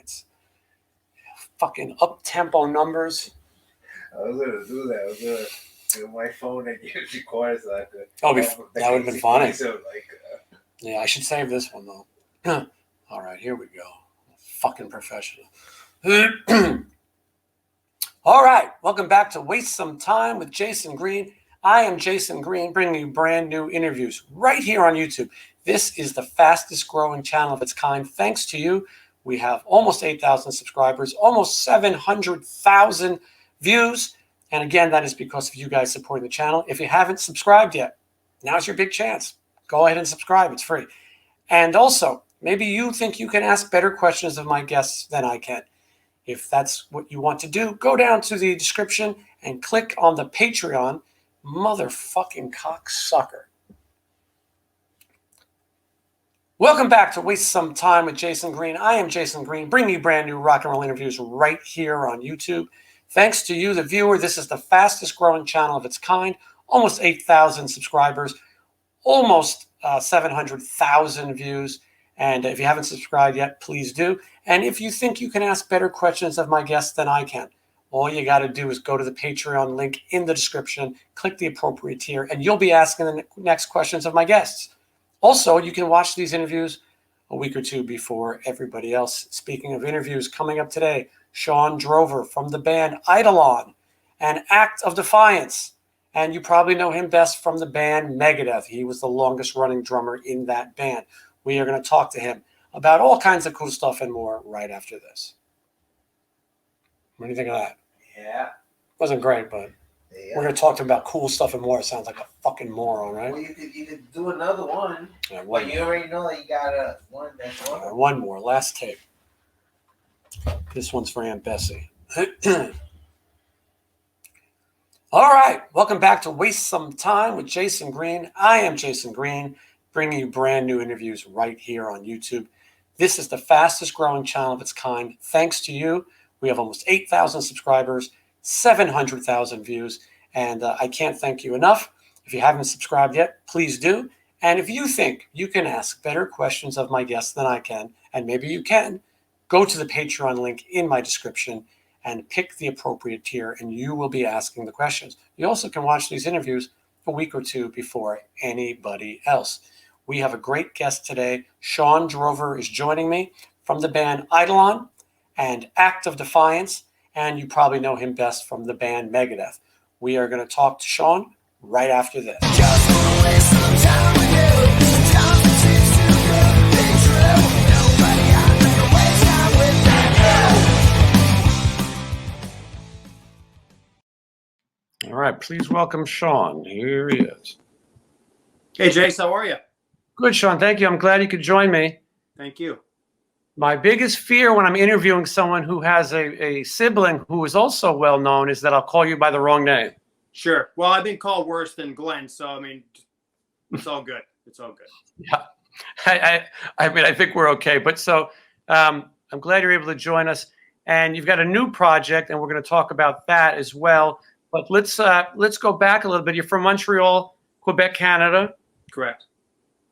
Defiance. Fucking up-tempo numbers. I was going to do that. I was going to do my phone and use record so I could... Oh, that would have been funny. So, yeah, I should save this one, though. All right, here we go. Fucking professional. All right, welcome back to Waste Some Time with Jason Green. I am Jason Green, bringing you brand new interviews right here on YouTube. This is the fastest growing channel of its kind. Thanks to you, we have almost 8,000 subscribers, almost 700,000 views. And again, that is because of you guys supporting the channel. If you haven't subscribed yet, now's your big chance. Go ahead and subscribe. It's free. And also, maybe you think you can ask better questions of my guests than I can. If that's what you want to do, go down to the description and click on the Patreon. Motherfucking cocksucker. Welcome back to Waste Some Time with Jason Green. I am Jason Green, bringing you brand new rock and roll interviews right here on YouTube. Thanks to you, the viewer. This is the fastest growing channel of its kind. Almost 8,000 subscribers, almost 700,000 views. And if you haven't subscribed yet, please do. And if you think you can ask better questions of my guests than I can, all you got to do is go to the Patreon link in the description, click the appropriate tier, and you'll be asking the next questions of my guests. Also, you can watch these interviews a week or two before everybody else. Speaking of interviews, coming up today, SHAWN DROVER from the band EIDOLON, an Act of Defiance. And you probably know him best from the band Megadeth. He was the longest running drummer in that band. We are going to talk to him about all kinds of cool stuff and more right after this. What do you think of that? yeah. Wasn't great, but Yeah. we're going to talk to him about cool stuff and more. It sounds like a fucking moron, right? Well, you could do another one. Yeah, But you already know that you got one that's one. one more. Last tape. This one's for Aunt Bessie. All right. Welcome back to Waste Some Time with Jason Green. I am Jason Green, bringing you brand new interviews right here on YouTube. This is the fastest growing channel of its kind. Thanks to you, we have almost 8,000 subscribers, 700,000 views, and I can't thank you enough. If you haven't subscribed yet, please do. And if you think you can ask better questions of my guests than I can, and maybe you can, go to the Patreon link in my description and pick the appropriate tier, and you will be asking the questions. You also can watch these interviews a week or two before anybody else. We have a great guest today. SHAWN DROVER is joining me from the band EIDOLON and Act of Defiance, and you probably know him best from the band Megadeth. We are going to talk to SHAWN right after this. Just wanna waste some time with you. Sometimes it seems too good to be true. Nobody out there to waste time with you. All right, please welcome SHAWN. Here he is. Hey, Jace, how are you? Good, SHAWN. Thank you. I'm glad you could join me. Thank you. My biggest fear when I'm interviewing someone who has a sibling who is also well known is that I'll call you by the wrong name. Sure. Well, I've been called worse than Glenn, so I mean, it's all good. It's all good. Yeah, I mean, I think we're okay. But so I'm glad you're able to join us. And you've got a new project, and we're going to talk about that as well. But let's go back a little bit. You're from Montreal, Quebec, Canada. Correct.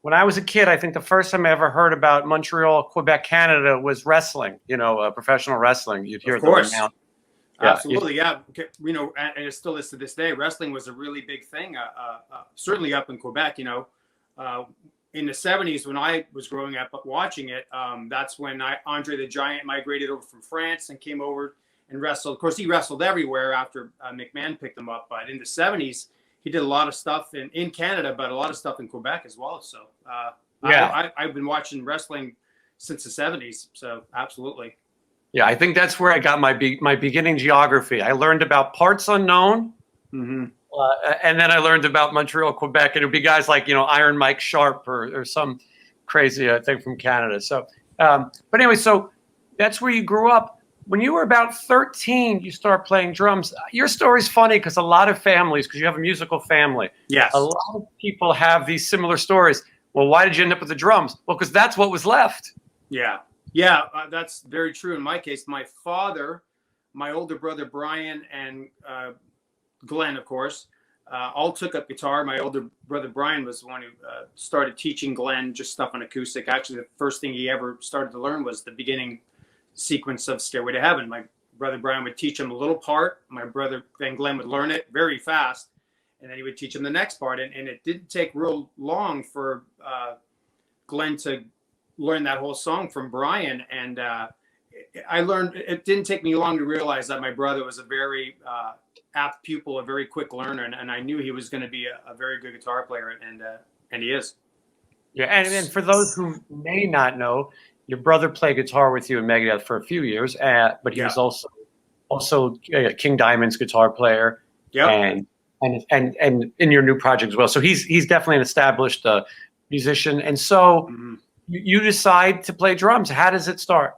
When I was a kid, I think the first time I ever heard about Montreal, Quebec, Canada was wrestling. You know, professional wrestling. You'd hear Of course. them. Absolutely, yeah. Okay. You know, and it still is to this day. Wrestling was a really big thing. Certainly up in Quebec. You know, in the '70s when I was growing up watching it, that's when Andre the Giant migrated over from France and came over and wrestled. Of course, he wrestled everywhere after McMahon picked him up. But in the '70s, he did a lot of stuff in Canada, but a lot of stuff in Quebec as well. So I've been watching wrestling since the '70s. So absolutely. Yeah, I think that's where I got my beginning geography. I learned about parts unknown, and then I learned about Montreal, Quebec, and it would be guys like, you know, Iron Mike Sharp or some crazy thing from Canada. So, but anyway, so that's where you grew up. When you were about 13, you start playing drums. Your story's funny because a lot of families, because you have a musical family, Yes. a lot of people have these similar stories. Well, why did you end up with the drums? Well, because that's what was left. Yeah. Yeah, that's very true. In my case, my father, my older brother, Brian, and Glenn, of course, all took up guitar. My older brother, Brian, was the one who started teaching Glenn just stuff on acoustic. Actually, the first thing he ever started to learn was the beginning sequence of Stairway to Heaven. My brother Brian would teach him a little part. My brother then Glenn would learn it very fast, and then he would teach him the next part. And it didn't take real long for Glenn to learn that whole song from Brian. And I learned, it didn't take me long to realize that my brother was a very apt pupil, a very quick learner, and I knew he was going to be a very good guitar player, and he is. Yeah, and for those who may not know, your brother played guitar with you in Megadeth for a few years, but he was also King Diamond's guitar player, and in your new project as well. So he's definitely an established musician. And so you decide to play drums. How does it start?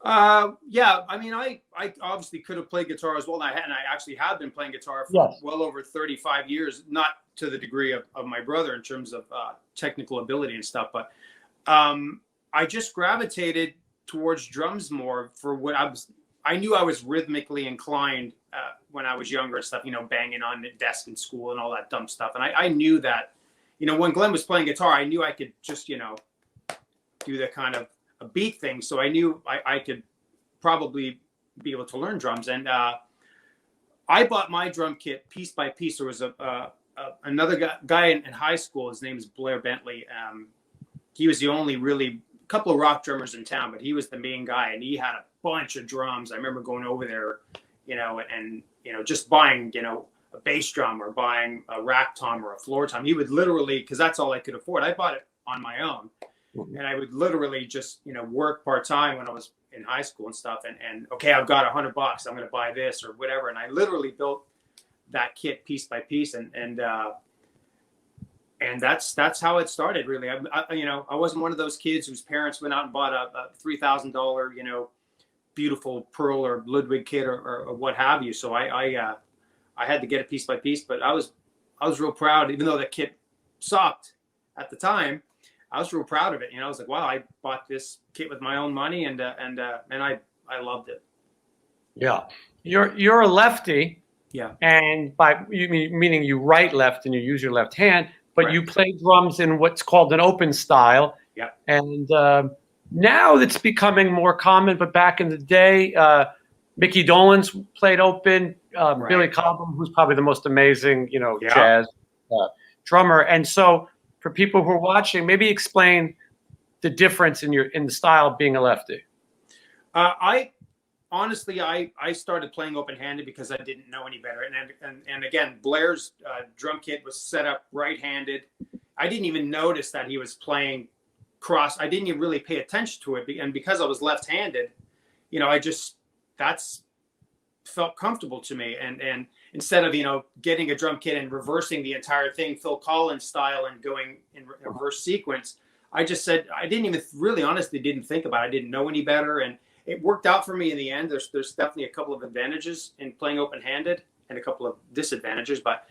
Yeah, I mean, I obviously could have played guitar as well, and I actually have been playing guitar for well over 35 years, not to the degree of my brother in terms of technical ability and stuff, but I just gravitated towards drums more for what I knew I was rhythmically inclined when I was younger and stuff, you know, banging on the desk in school and all that dumb stuff. And I knew that, you know, when Glenn was playing guitar, I knew I could just, you know, do the kind of a beat thing. So I knew I could probably be able to learn drums. And I bought my drum kit piece by piece. There was another guy in high school. His name is Blair Bentley. He was the only really couple of rock drummers in town, but he was the main guy, and he had a bunch of drums. I remember going over there, you know, and you know, just buying, you know, a bass drum or buying a rack tom or a floor tom. He would literally, because that's all I could afford. I bought it on my own, and I would literally just, you know, work part time when I was in high school and stuff. And okay, I've got $100. I'm going to buy this or whatever, and I literally built that kit piece by piece, and that's how it started, really. You know, I wasn't one of those kids whose parents went out and bought a $3,000, you know, beautiful Pearl or Ludwig kit or what have you. So I had to get it piece by piece, but I was real proud, even though the kit sucked at the time. I was real proud of it. You know, I was like, wow, I bought this kit with my own money, and I loved it. Yeah, you're a lefty. Yeah, and meaning you write left and you use your left hand. But you play drums in what's called an open style. Yeah. And now it's becoming more common, but back in the day, Mickey Dolenz played open, Billy Cobham, who's probably the most amazing, you know, jazz drummer. And so for people who are watching, maybe explain the difference in the style of being a lefty. Honestly, I started playing open-handed because I didn't know any better. And again, Blair's drum kit was set up right-handed. I didn't even notice that he was playing cross. I didn't even really pay attention to it. And because I was left-handed, you know, that's felt comfortable to me. And instead of, you know, getting a drum kit and reversing the entire thing, Phil Collins style, and going in reverse sequence, I just said, I didn't even really honestly didn't think about it. I didn't know any better. And it worked out for me in the end. There's definitely a couple of advantages in playing open-handed and a couple of disadvantages. But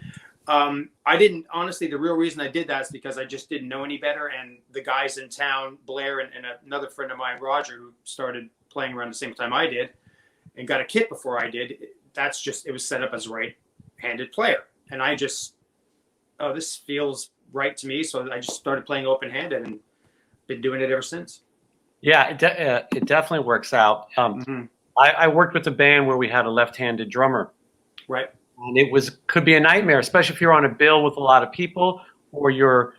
I didn't, honestly, the real reason I did that is because I just didn't know any better. And the guys in town, Blair and another friend of mine, Roger, who started playing around the same time I did and got a kit before I did, it was set up as a right-handed player. And I just, this feels right to me. So I just started playing open-handed and been doing it ever since. Yeah, it definitely works out. I worked with a band where we had a left-handed drummer. Right. And it could be a nightmare, especially if you're on a bill with a lot of people, or you're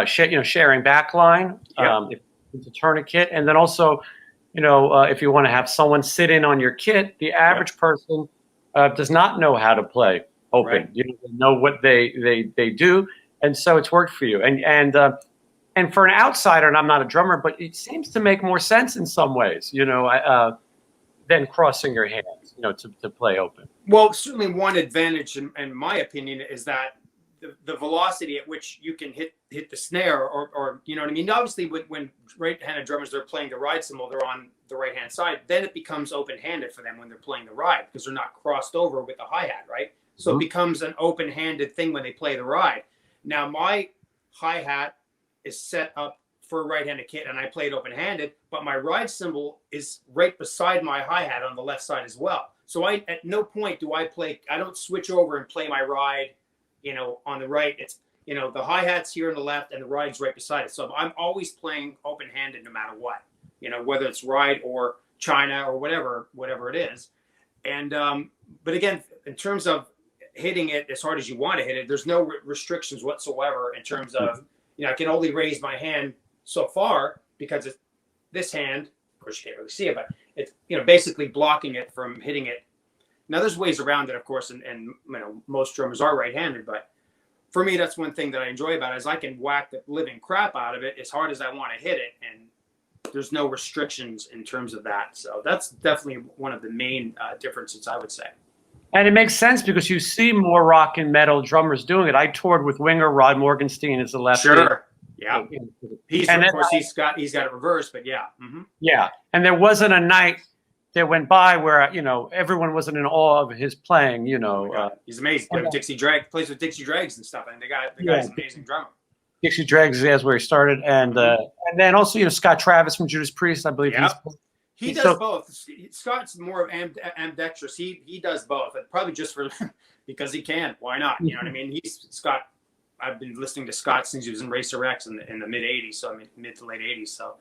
sharing backline. If it's a tourniquet, and then also, you know, if you want to have someone sit in on your kit, the average person does not know how to play open. Right. You know what they do, and so it's worked for you. And for an outsider, and I'm not a drummer, but it seems to make more sense in some ways, you know, than crossing your hands, you know, to play open. Well, certainly one advantage, in my opinion, is that the velocity at which you can hit the snare, or you know what I mean? Obviously, when right-handed drummers, they're playing the ride cymbal, they're on the right-hand side. Then it becomes open-handed for them when they're playing the ride, because they're not crossed over with the hi-hat, right? So it becomes an open-handed thing when they play the ride. Now, my hi-hat is set up for a right-handed kit, and I played open-handed, but my ride cymbal is right beside my hi-hat on the left side as well. So at no point do I don't switch over and play my ride, you know, on the right. It's, you know, the hi-hat's here on the left and the ride's right beside it. So I'm always playing open-handed no matter what, you know, whether it's ride or China or whatever it is. And but again, in terms of hitting it as hard as you want to hit it, there's no restrictions whatsoever in terms of, I can only raise my hand so far because it's this hand. Of course, you can't really see it, but it's basically blocking it from hitting it. Now, there's ways around it, of course, and most drummers are right-handed, but for me, that's one thing that I enjoy about it is I can whack the living crap out of it as hard as I want to hit it, and there's no restrictions in terms of that. So that's definitely one of the main differences, I would say. And it makes sense because you see more rock and metal drummers doing it. I toured with Winger. Rod Morgenstein is the lefty. Sure. Yeah. And of course, he's got it reversed, but yeah. Mm-hmm. Yeah. And there wasn't a night that went by where, everyone wasn't in awe of his playing, he's amazing. Dixie Dregs, plays with Dixie Dregs and stuff. And the guy's an amazing drummer. Dixie Dregs is where he started. And then also, Scott Travis from Judas Priest, I believe. Yeah. He does both. Scott's more of ambidextrous. He does both, probably just for because he can. Why not? You know what I mean? Scott. I've been listening to Scott since he was in Racer X in the mid '80s, so mid to late '80s. So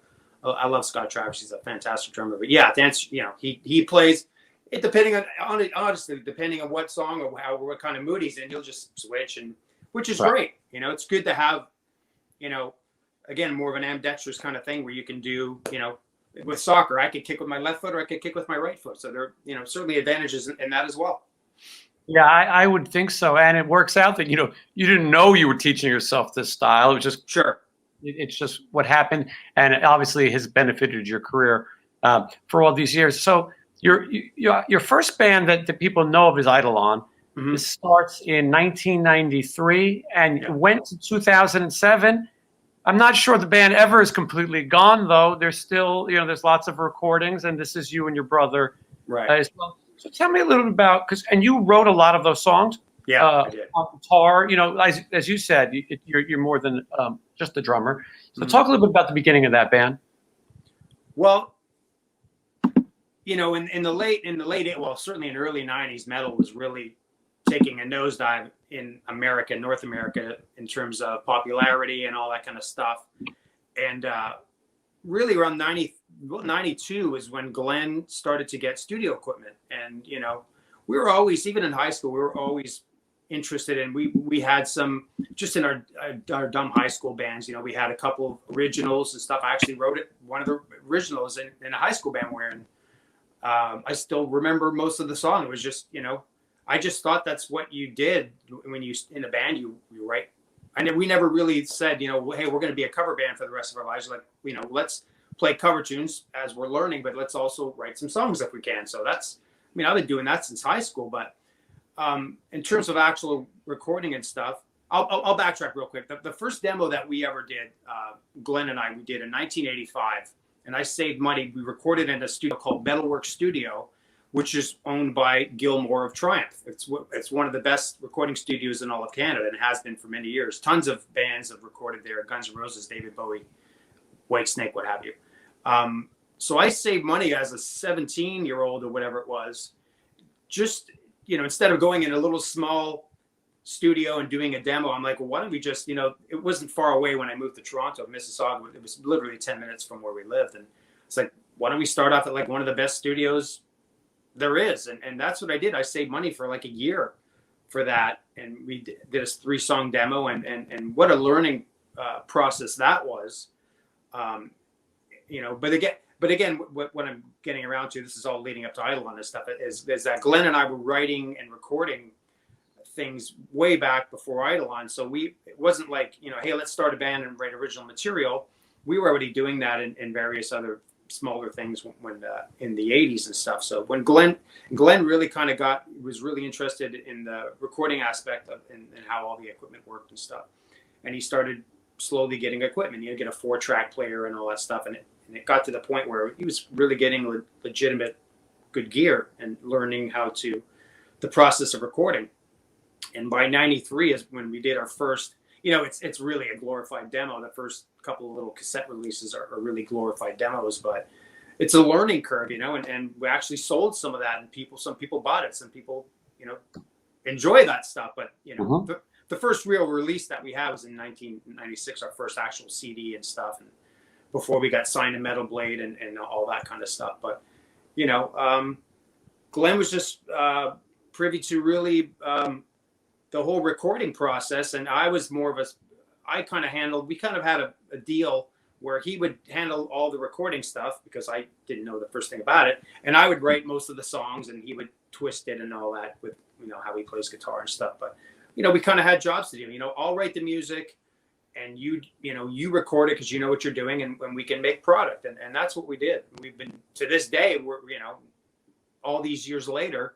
I love Scott Travis. He's a fantastic drummer. But yeah, to answer, he plays it depending on honestly depending on what song or what kind of mood he's in. He'll just switch, and which is great. It's good to have again more of an ambidextrous kind of thing where you can do with soccer, I could kick with my left foot or I could kick with my right foot. So there, certainly advantages in that as well. Yeah, I would think so. And it works out that, you didn't know you were teaching yourself this style. It was just, it's just what happened. And it obviously has benefited your career for all these years. So your first band that people know of is EIDOLON. Mm-hmm. It starts in 1993 and went to 2007. I'm not sure the band ever is completely gone, though. There's still, there's lots of recordings, and this is you and your brother as well. So tell me a little bit about, and you wrote a lot of those songs. Yeah, I did. On guitar. As you said, you're more than just a drummer. So talk a little bit about the beginning of that band. Well, in the late, well, certainly in the early '90s, metal was really taking a nosedive in North America, in terms of popularity and all that kind of stuff. And really around 92 is when Glenn started to get studio equipment. And, we were always, even in high school, we were always interested in, we had some, just in our dumb high school bands, we had a couple of originals and stuff. I actually wrote one of the originals in a high school band where, I still remember most of the song. It was just, I just thought that's what you did when you in a band. You write. We never really said, hey, we're going to be a cover band for the rest of our lives. Like, let's play cover tunes as we're learning, but let's also write some songs if we can. So that's, I've been doing that since high school. But in terms of actual recording and stuff, I'll backtrack real quick. The first demo that we ever did, Glenn and I, we did in 1985, and I saved money. We recorded in a studio called Metalworks Studio, which is owned by Gilmore of Triumph. It's one of the best recording studios in all of Canada, and has been for many years. Tons of bands have recorded there: Guns N' Roses, David Bowie, Whitesnake, what have you. So I saved money as a 17-year-old or whatever it was. Just, instead of going in a little small studio and doing a demo, I'm like, well, why don't we just, it wasn't far away when I moved to Toronto, Mississauga. It was literally 10 minutes from where we lived. And it's like, why don't we start off at like one of the best studios there is? And that's what I did. I saved money for like a year for that. And we did a 3-song demo, and what a learning process that was. But again, what I'm getting around to, this is all leading up to EIDOLON and stuff, is that Glenn and I were writing and recording things way back before EIDOLON. So it wasn't like, hey, let's start a band and write original material. We were already doing that in various other smaller things when in the 80s and stuff. So when Glenn really kind of was really interested in the recording aspect of and how all the equipment worked and stuff. And he started slowly getting equipment. You get a 4-track player and all that stuff. And it got to the point where he was really getting legitimate good gear and learning the process of recording. And by 93 is when we did our first, it's really a glorified demo. The first couple of little cassette releases are really glorified demos, but it's a learning curve, and we actually sold some of that, and some people bought it. Some people, enjoy that stuff. But, the first real release that we had was in 1996, our first actual CD and stuff. And before we got signed to Metal Blade and all that kind of stuff. But you know, Glenn was just privy to really the whole recording process, and I was more of I kind of handled. We kind of had a deal where he would handle all the recording stuff because I didn't know the first thing about it, and I would write most of the songs, and he would twist it and all that with how he plays guitar and stuff. But we kind of had jobs to do. I'll write the music, and you record it because you know what you're doing, and we can make product, and that's what we did. We've been to this day. We're all these years later.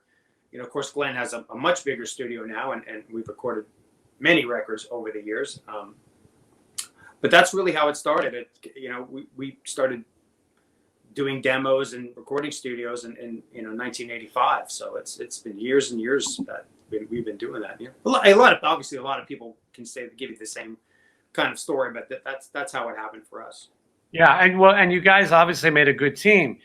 Of course, Glenn has a much bigger studio now, and we've recorded many records over the years. But that's really how it started. We started doing demos and recording studios in 1985. So it's been years and years that we've been doing that. Obviously a lot of people can give you the same kind of story, but that's how it happened for us. Yeah, and you guys obviously made a good team.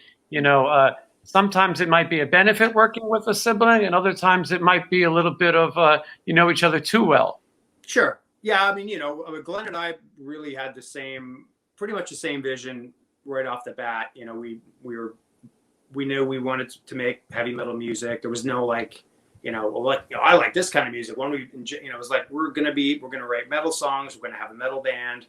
Sometimes it might be a benefit working with a sibling, and other times it might be a little bit of you know each other too well. Sure. Yeah, Glenn and I really had pretty much the same vision right off the bat. We knew we wanted to make heavy metal music. There was no I like this kind of music. When it was like we're gonna write metal songs. We're gonna have a metal band,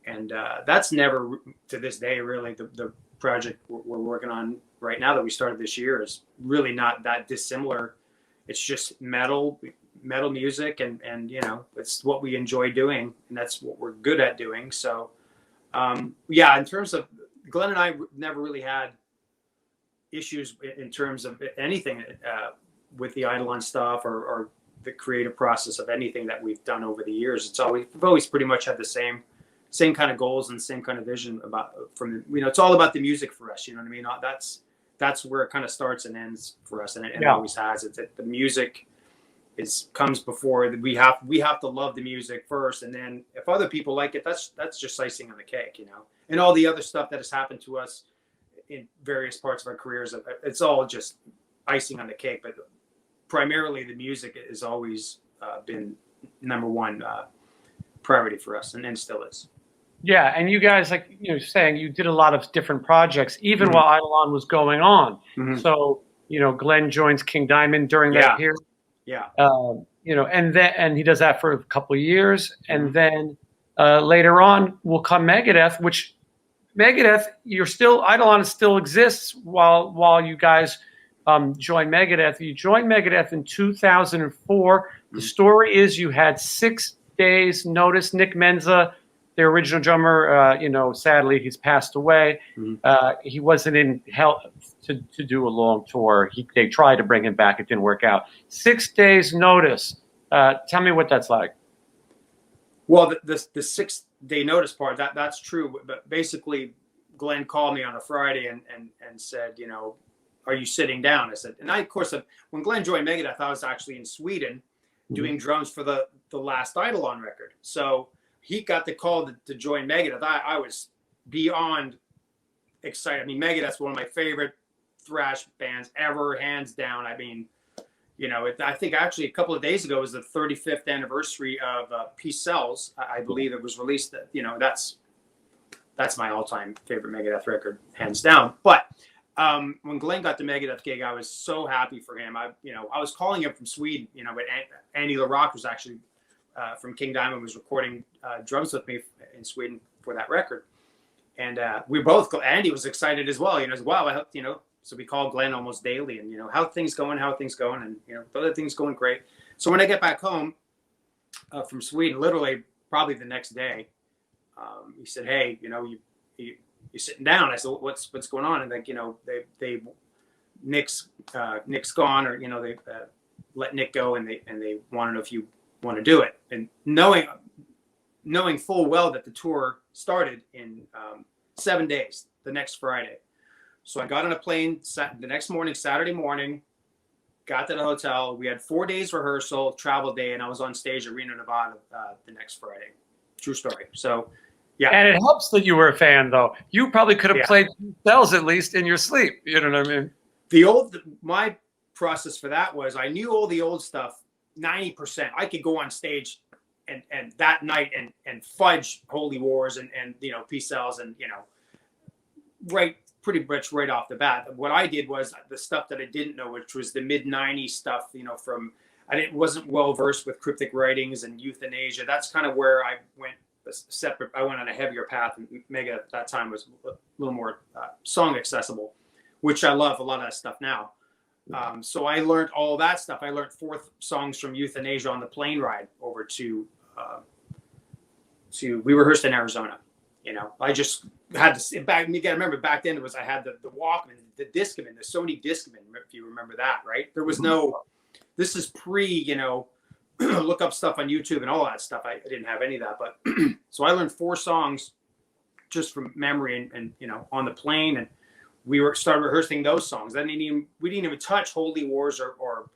and that's never to this day really the project we're working on right now that we started this year is really not that dissimilar. It's just metal music, and it's what we enjoy doing, and that's what we're good at doing. So in terms of Glenn and I never really had issues in terms of anything with the EIDOLON stuff or the creative process of anything that we've done over the years. We've always pretty much had the same kind of goals and same kind of vision it's all about the music for us. You know what I mean? That's where it kind of starts and ends for us, and it always has. It's the music comes before. We have to love the music first, and then if other people like it, that's just icing on the cake, And all the other stuff that has happened to us in various parts of our careers, it's all just icing on the cake. But primarily, the music has always been number one priority for us, and still is. Yeah, and you guys, saying you did a lot of different projects, even while EIDOLON was going on. Mm-hmm. So, Glenn joins King Diamond during that period. Yeah. And he does that for a couple of years, and then later on will come Megadeth, which Megadeth, EIDOLON still exists while you guys join Megadeth. You joined Megadeth in 2004. Mm-hmm. The story is you had 6 days notice. Nick Menza, their original drummer, sadly he's passed away. Mm-hmm. He wasn't in health to do a long tour. They tried to bring him back. It didn't work out. 6 days notice. Tell me what that's like. Well, the 6 day notice part, that's true. But basically, Glenn called me on a Friday and said, are you sitting down? I said, and of course, when Glenn joined Megadeth, I was actually in Sweden doing drums for the last EIDOLON record. So he got the call to join Megadeth. I was beyond excited. I mean, Megadeth's one of my favorite thrash bands ever, hands down. I mean, I think actually a couple of days ago was the 35th anniversary of Peace Sells. I believe it was released. That's my all-time favorite Megadeth record, hands down. But when Glenn got the Megadeth gig, I was so happy for him. I was calling him from Sweden. But Andy LaRocque was actually from King Diamond, was recording drums with me in Sweden for that record, and Andy was excited as well. Wow, I hope, so we call Glenn almost daily, and how are things going, and the other things going great. So when I get back home from Sweden, literally probably the next day, he said, "Hey, you're sitting down." I said, "What's going on?" And Nick's gone, or they let Nick go, and they want to know if you want to do it. And knowing full well that the tour started in 7 days, the next Friday. So I got on a plane the next morning, Saturday morning, got to the hotel. We had 4 days rehearsal, travel day, and I was on stage at Reno, Nevada the next Friday. True story. So, yeah. And it helps that you were a fan, though. You probably could have played bells at least in your sleep. You know what I mean? My process for that was I knew all the old stuff 90%. I could go on stage and that night and fudge Holy Wars and Peace Sells and write pretty much right off the bat. What I did was the stuff that I didn't know, which was the mid-90s stuff, from, wasn't well versed with cryptic writings and euthanasia. That's kind of where I went separate. I went on a heavier path, and Megadeth at that time was a little more song accessible, which I love a lot of that stuff now. So I learned all that stuff. I learned 4 songs from Euthanasia on the plane ride over to we rehearsed in Arizona. I just had to sit back. You got to remember back then I had the Walkman, the Discman, the Sony Discman, if you remember that, right? There was no, this is pre, look up stuff on YouTube and all that stuff. I didn't have any of that, but so I learned 4 songs just from memory and on the plane, and we started rehearsing those songs. We didn't even touch Holy Wars or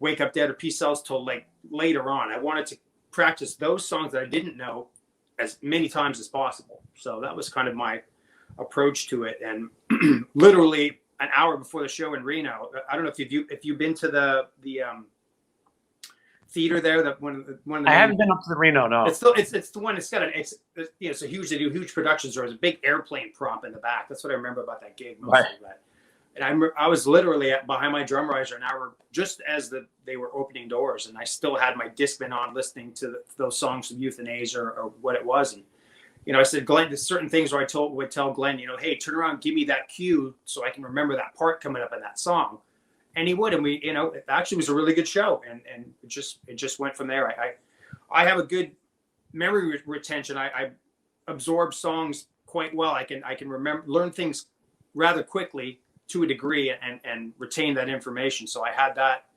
Wake Up Dead or Peace Sells till like later on. I wanted to practice those songs that I didn't know as many times as possible. So that was kind of my approach to it. And literally an hour before the show in Reno, I don't know if you've been to the theater there. That one of the I haven't been up to the Reno. No, it's the one. It's got it's a huge. They do huge productions. There was a big airplane prop in the back. That's what I remember about that gig. Mostly. Right. And I was literally behind my drum riser an hour just as they were opening doors, and I still had my Discman on, listening to those songs from Euthanasia or what it was. And I said, Glenn, there's certain things where would tell Glenn, hey, turn around, give me that cue so I can remember that part coming up in that song. And he would, and we, it actually was a really good show, and it just went from there. I have a good memory retention. I absorb songs quite well. I can learn things rather quickly to a degree and retain that information. So I had that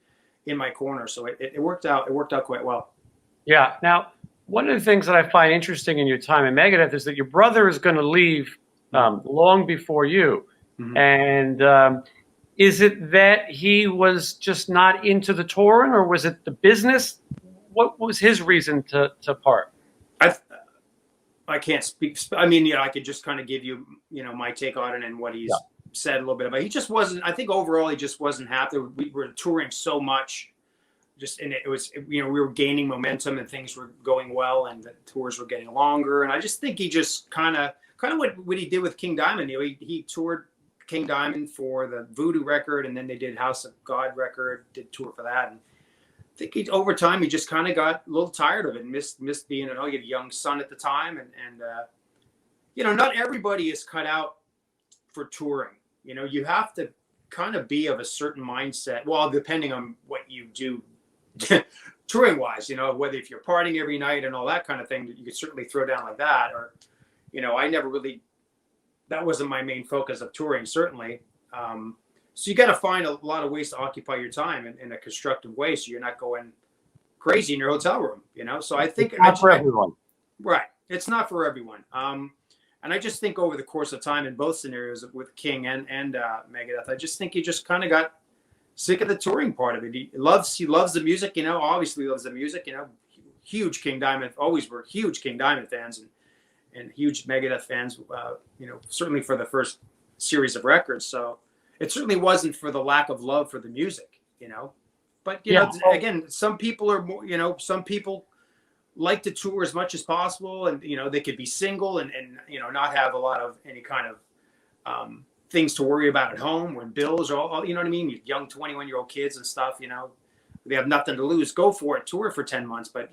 in my corner. So it worked out. It worked out quite well. Yeah. Now, one of the things that I find interesting in your time in Megadeth is that your brother is going to leave long before you, Mm-hmm. and is it that he was just not into the touring, or was it the business? What was his reason to part? I can't speak. I mean, I could just kind of give you, my take on it and what he's said a little bit about. He just wasn't. I think overall he just wasn't happy. We were touring so much, and it was, we were gaining momentum and things were going well, and the tours were getting longer. And I just think he just kind of what he did with King Diamond. He toured King Diamond for the Voodoo record, and then they did House of God record, did tour for that. And I think over time he just kind of got a little tired of it and missed being, he had a young son at the time, and not everybody is cut out for touring. You have to kind of be of a certain mindset. Well, depending on what you do touring wise, whether if you're partying every night and all that kind of thing, you could certainly throw down like that. Or, I never really, that wasn't my main focus of touring, certainly. So you got to find a lot of ways to occupy your time in a constructive way, so you're not going crazy in your hotel room, So I think it's not for everyone. Right. It's not for everyone. And I just think over the course of time in both scenarios with King and Megadeth, I just think he just kind of got sick of the touring part of it. He loves the music, obviously loves the music, huge King Diamond, always were huge King Diamond fans and huge Megadeth fans, certainly for the first series of records. So it certainly wasn't for the lack of love for the music, but, again, some people are more, some people like to tour as much as possible, and they could be single and not have a lot of any kind of things to worry about at home when bills are all, what I mean, young 21-year-old kids and stuff, they have nothing to lose, go for it, tour for 10 months. But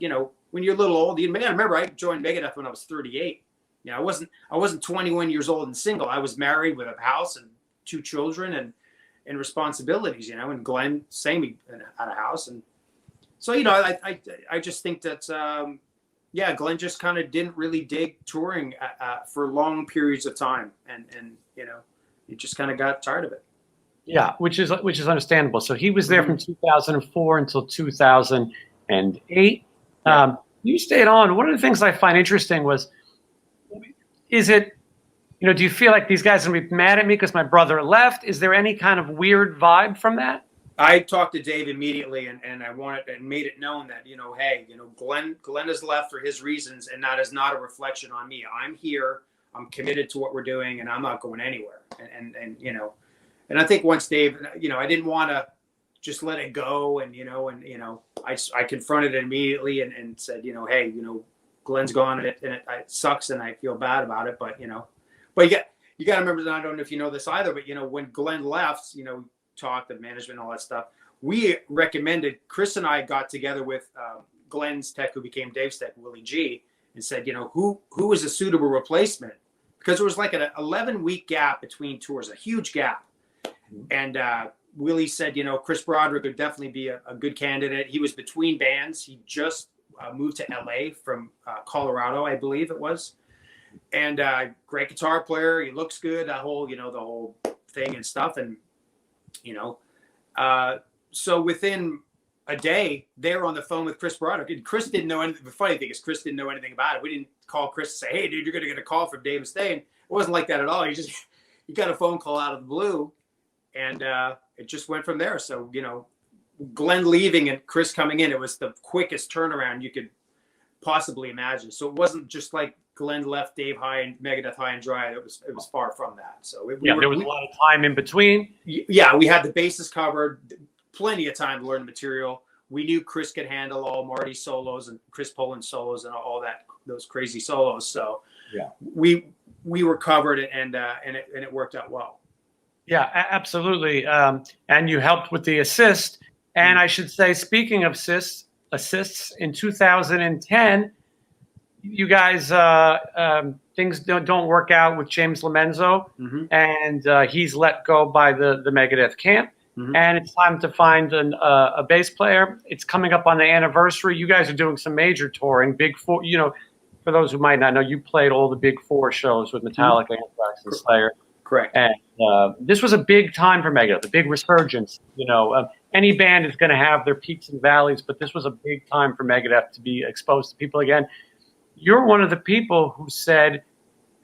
when you're a little old, you remember I joined Megadeth when I was 38. I wasn't 21 years old and single. I was married with a house and 2 children and responsibilities, and Glenn same, he had a house. And so, I just think that, Glenn just kind of didn't really dig touring for long periods of time. And he just kind of got tired of it. Yeah, which is understandable. So he was there from 2004 until 2008. You stayed on. One of the things I find interesting was, is it, do you feel like these guys are going to be mad at me because my brother left? Is there any kind of weird vibe from that? I talked to Dave immediately, and I wanted and made it known that, hey, Glenn has left for his reasons, and that is not a reflection on me. I'm here, I'm committed to what we're doing, and I'm not going anywhere. And I think once Dave, I didn't want to just let it go, and I confronted it immediately and said, hey, Glenn's gone, and it sucks, and I feel bad about it, but you got to remember, I don't know if you know this either, but when Glenn left, talked the management, all that stuff, we recommended, Chris and I got together with Glenn's tech, who became Dave's tech, Willie G, and said, who is a suitable replacement? Because there was like an 11-week gap between tours, a huge gap. And Willie said, Chris Broderick would definitely be a good candidate. He was between bands. He just moved to LA from Colorado, I believe it was. And great guitar player. He looks good, the whole thing and stuff. And, so within a day, they were on the phone with Chris Broderick. And Chris didn't know anything. The funny thing is Chris didn't know anything about it. We didn't call Chris and say, hey, dude, you're going to get a call from Dave Mustaine. It wasn't like that at all. He got a phone call out of the blue. And it just went from there. So, Glenn leaving and Chris coming in, it was the quickest turnaround you could possibly imagine. So it wasn't just like Glenn left Dave high and Megadeth high and dry. It was far from that. So there was a lot of time in between. Yeah, we had the bases covered, plenty of time to learn the material. We knew Chris could handle all Marty's solos and Chris Poland's solos and all that, those crazy solos. So yeah, we were covered and it worked out well. Yeah, absolutely. And you helped with the assist. And I should say, speaking of assists in 2010, you guys, things don't work out with James Lomenzo, and he's let go by the Megadeth camp. And it's time to find a bass player. It's coming up on the anniversary. You guys are doing some major touring. Big Four, for those who might not know, you played all the Big Four shows with Metallica, Anthrax, and Slayer. Correct. And this was a big time for Megadeth, a big resurgence. Any band is going to have their peaks and valleys, but this was a big time for Megadeth to be exposed to people again. You're one of the people who said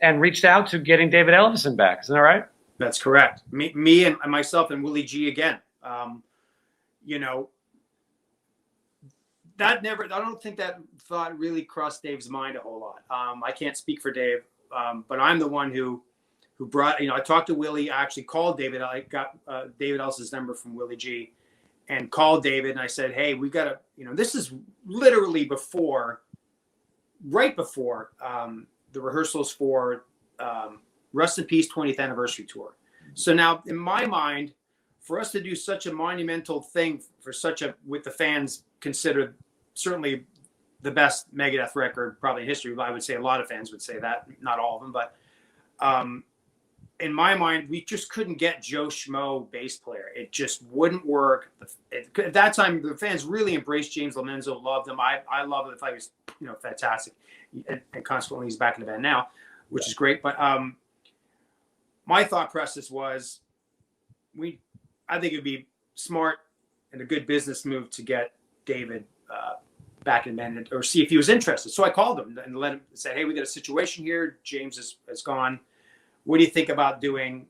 and reached out to getting David Ellefson back. Isn't that right? That's correct. Me and myself and Willie G again. That never. I don't think that thought really crossed Dave's mind a whole lot. I can't speak for Dave, but I'm the one who brought. I talked to Willie. I actually called David. I got David Ellefson's number from Willie G, and called David. And I said, "Hey, we got to. This is literally right before the rehearsals for Rust in Peace 20th anniversary tour. So now, in my mind, for us to do such a monumental thing for with the fans considered certainly the best Megadeth record probably in history. I would say a lot of fans would say that, not all of them, but in my mind, we just couldn't get Joe Schmo bass player. It just wouldn't work. At that time, the fans really embraced James Lomenzo, loved him. I love it. I was, fantastic. And consequently, he's back in the band now, which is great. But my thought process was, I think it'd be smart and a good business move to get David back in the band or see if he was interested. So I called him and let him say, hey, we got a situation here. James has gone. What do you think about doing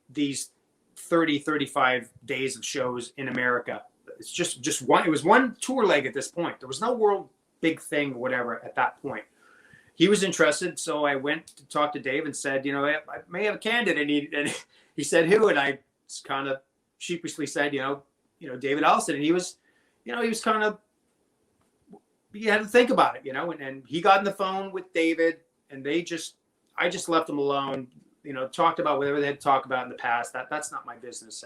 these 30, 35 days of shows in America? It's just one. It was one tour leg at this point. There was no world big thing or whatever at that point. He was interested, so I went to talk to Dave and said, I may have a candidate. And he said, who? And I kind of sheepishly said, David Ellefson. And he was kind of, you had to think about it, and he got on the phone with David, and I just left them alone, talked about whatever they had to talk about in the past. That's not my business.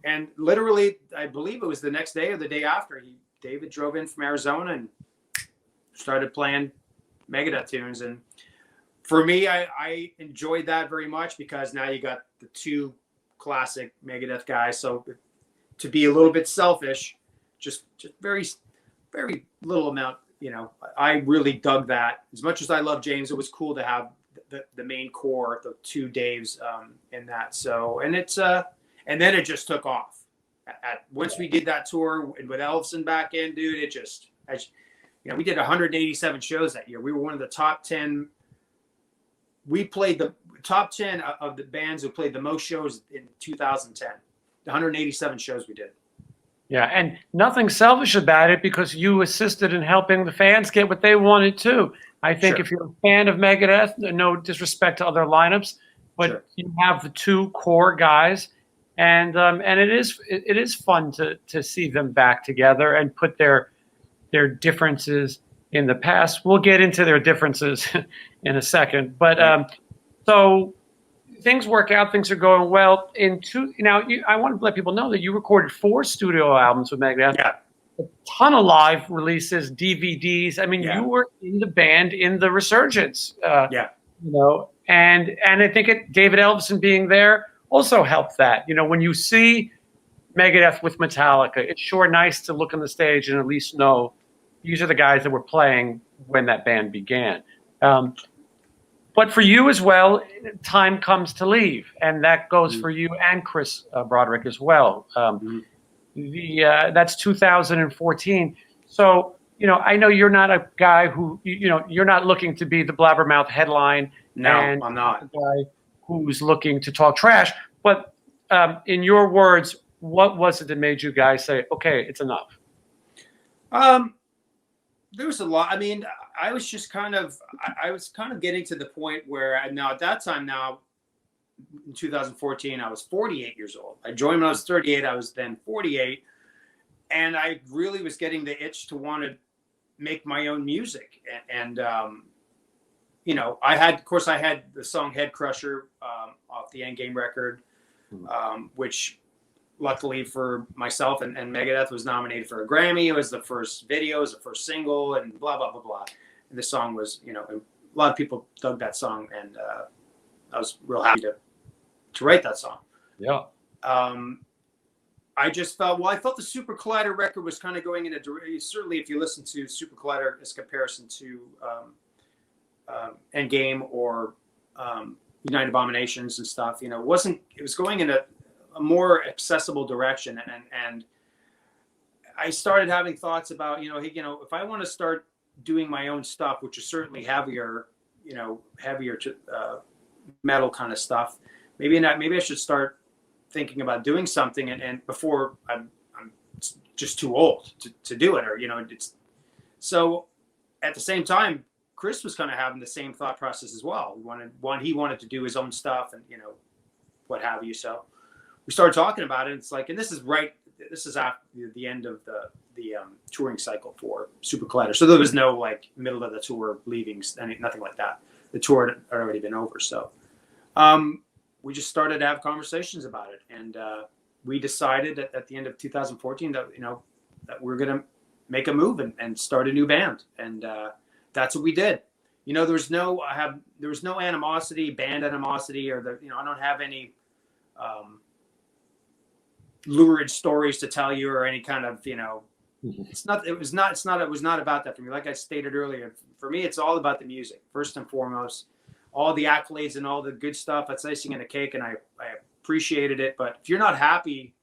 And literally, I believe it was the next day or the day after, David drove in from Arizona and started playing Megadeth tunes. And for me, I enjoyed that very much because now you got the two classic Megadeth guys. So to be a little bit selfish, just very, very little amount, I really dug that. As much as I love James, it was cool to have the main core, the two Daves in that. So, and then it just took off. Once we did that tour with Ellefson back in, dude, we did 187 shows that year. We were one of the top 10. We played the top 10 of the bands who played the most shows in 2010. The 187 shows we did. Yeah, and nothing selfish about it because you assisted in helping the fans get what they wanted too. I think if you're a fan of Megadeth, no disrespect to other lineups, but you have the two core guys, and it is fun to see them back together and put their differences in the past. We'll get into their differences in a second, but so things work out, things are going well. I want to let people know that you recorded 4 studio albums with Megadeth. Yeah. A ton of live releases, DVDs. I mean, Yeah. you were in the band in the resurgence. Yeah. And I think David Ellefson being there also helped that. When you see Megadeth with Metallica, it's sure nice to look on the stage and at least know these are the guys that were playing when that band began. But for you as well, time comes to leave, and that goes for you and Chris Broderick as well. That's 2014. So, I know you're not a guy who, you're not looking to be the blabbermouth headline. No, and I'm not. The guy who's looking to talk trash. But in your words, what was it that made you guys say, okay, it's enough? There was a lot. I mean, I was kind of getting to the point where at that time in 2014, I was 48 years old. I joined when I was 38. I was then 48. And I really was getting the itch to want to make my own music. And I had the song Head Crusher off the Endgame record, which luckily for myself and Megadeth was nominated for a Grammy. It was the first video, it was the first single, and blah, blah, blah, blah. And the song was, a lot of people dug that song, and I was real happy to write that song. Yeah. I just felt, I felt the Super Collider record was kind of going in certainly if you listen to Super Collider as comparison to Endgame or United Abominations and stuff, it was going in a more accessible direction. And I started having thoughts about, if I want to start doing my own stuff, which is certainly heavier metal kind of stuff, maybe I should start thinking about doing something and before I'm just too old to do it, or it's so. At the same time, Chris was kind of having the same thought process as well. He wanted to do his own stuff and what have you. So we started talking about it. And it's like, and this is after the end of the touring cycle for Super Collider. So there was no like middle of the tour leaving, nothing like that. The tour had already been over. So we just started to have conversations about it. And we decided at the end of 2014 that, that we're going to make a move and start a new band. And that's what we did. There was no animosity, band animosity, or I don't have any lurid stories to tell you or any kind of, it was not about that for me. Like I stated earlier, for me, it's all about the music first and foremost. All the accolades and all the good stuff, that's icing on the cake, and I appreciated it. But if you're not happy,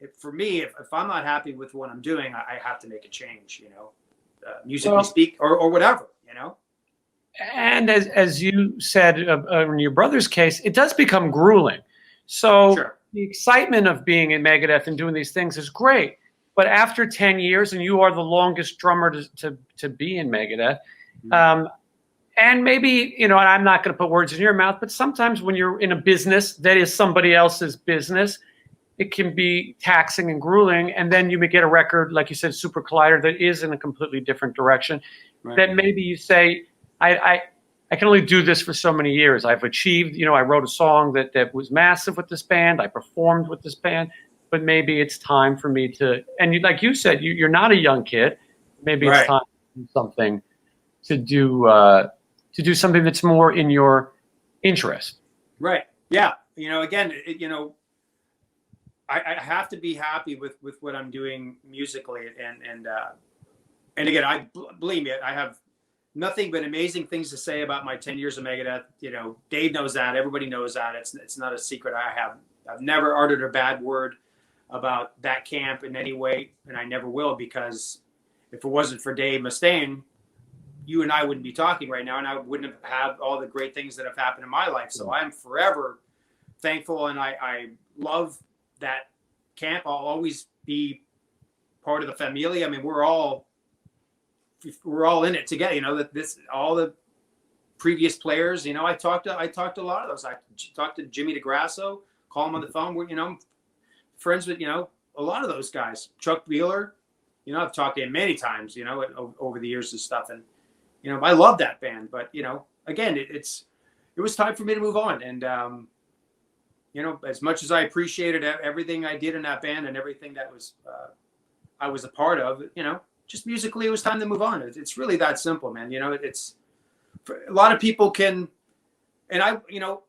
if I'm not happy with what I'm doing, I have to make a change, musically speak or whatever, And as you said in your brother's case, it does become grueling. So Sure. The excitement of being in Megadeth and doing these things is great. But after 10 years, and you are the longest drummer to be in Megadeth, and maybe, and I'm not going to put words in your mouth, but sometimes when you're in a business that is somebody else's business, it can be taxing and grueling. And then you may get a record, like you said, Super Collider, that is in a completely different direction. Right. That maybe you say, I can only do this for so many years. I've achieved, I wrote a song that was massive with this band. I performed with this band, but maybe it's time for me to, and like you said, you're not a young kid. Maybe Right. it's time to do something, to do something that's more in your interest. Right. Yeah. Again, I have to be happy with what I'm doing musically. And again, believe me, I have nothing but amazing things to say about my 10 years of Megadeth. Dave knows that. Everybody knows that. It's not a secret. I've never uttered a bad word about that camp in any way, and I never will, because if it wasn't for Dave Mustaine, you and I wouldn't be talking right now, and I wouldn't have had all the great things that have happened in my life. So I'm forever thankful, and I love that camp. I'll always be part of the familia. I mean, we're all in it together. That all the previous players. I talked to a lot of those. I talked to Jimmy DeGrasso, call him on the phone. We're friends with a lot of those guys. Chuck Wheeler. I've talked to him many times. Over the years and stuff. And I love that band. But again, it was time for me to move on. And you know, as much as I appreciated everything I did in that band and everything that was I was a part of, you know, just musically, it was time to move on. It's really that simple, man. You know, it's for a lot of people can, and I, you know,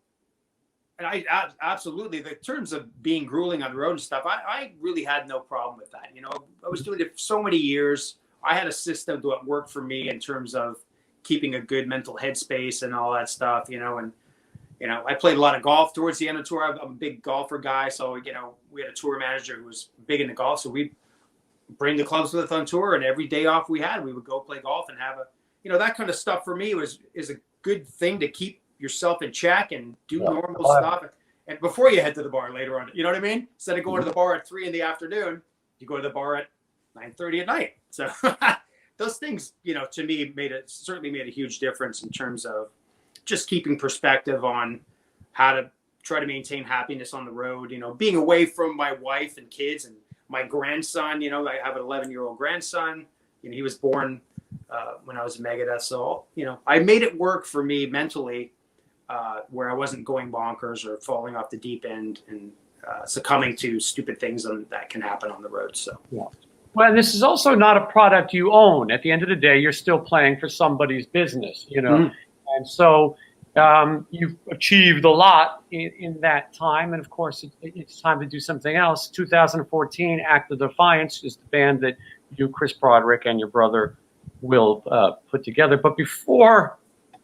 and I absolutely, the terms of being grueling on the road and stuff, I really had no problem with that. You know, I was doing it for so many years. I had a system that worked for me in terms of keeping a good mental headspace and all that stuff, you know, and, you know, I played a lot of golf towards the end of the tour. I'm a big golfer guy. So, you know, we had a tour manager who was big into golf. So we'd bring the clubs with us on tour, and every day off we had, we would go play golf and have a, you know, that kind of stuff for me is a good thing to keep yourself in check and do normal stuff. And before you head to the bar later on, you know what I mean? Instead of going to the bar at 3 PM, you go to the bar at 9:30 at night. So those things, you know, to me certainly made a huge difference in terms of just keeping perspective on how to try to maintain happiness on the road, you know, being away from my wife and kids and my grandson. You know, I have an 11-year-old grandson, and he was born when I was in Megadeth. So, you know, I made it work for me mentally, where I wasn't going bonkers or falling off the deep end and succumbing to stupid things that can happen on the road. So, yeah. Well, this is also not a product you own. At the end of the day, you're still playing for somebody's business, you know. Mm-hmm. And so you've achieved a lot in that time. And of course, it's time to do something else. 2014, Act of Defiance is the band that you, Chris Broderick, and your brother will put together. But before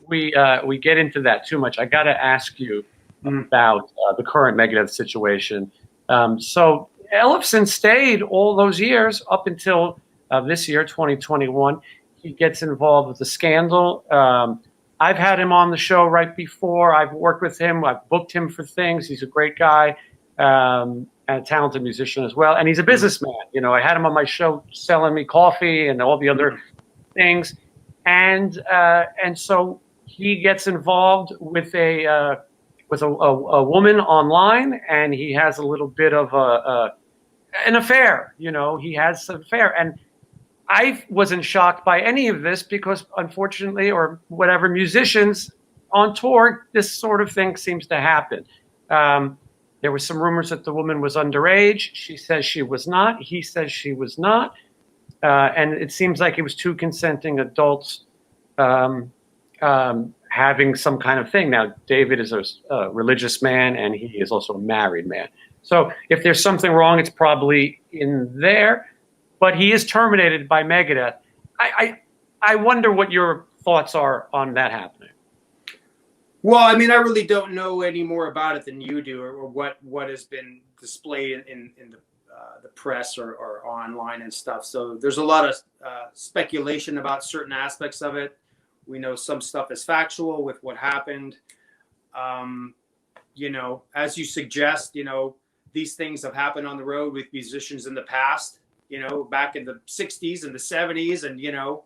we get into that too much, I got to ask you about the current Megadeth situation. So Ellefson stayed all those years up until this year, 2021. He gets involved with the scandal. I've had him on the show right before. I've worked with him. I've booked him for things. He's a great guy and a talented musician as well. And he's a businessman. You know, I had him on my show selling me coffee and all the other things. And so he gets involved with a woman online, and he has a little bit of an affair. You know, he has an affair. And I wasn't shocked by any of this because, unfortunately, or whatever, musicians on tour, this sort of thing seems to happen. There were some rumors that the woman was underage. She says she was not. He says she was not. And it seems like it was two consenting adults having some kind of thing. Now, David is a religious man, and he is also a married man. So if there's something wrong, it's probably in there. But he is terminated by Megadeth. I wonder what your thoughts are on that happening. Well, I mean, I really don't know any more about it than you do, or what has been displayed in the press or online and stuff. So there's a lot of speculation about certain aspects of it. We know some stuff is factual with what happened. You know, as you suggest, you know, these things have happened on the road with musicians in the past. You know, back in the 60s and the 70s, and, you know,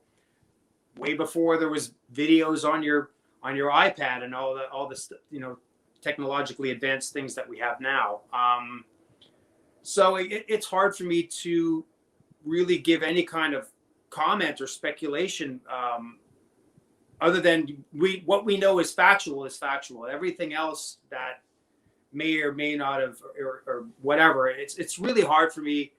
way before there was videos on your iPad and all the you know, technologically advanced things that we have now. So it's hard for me to really give any kind of comment or speculation, other than what we know is factual is factual. Everything else that may or may not have or whatever, it's really hard for me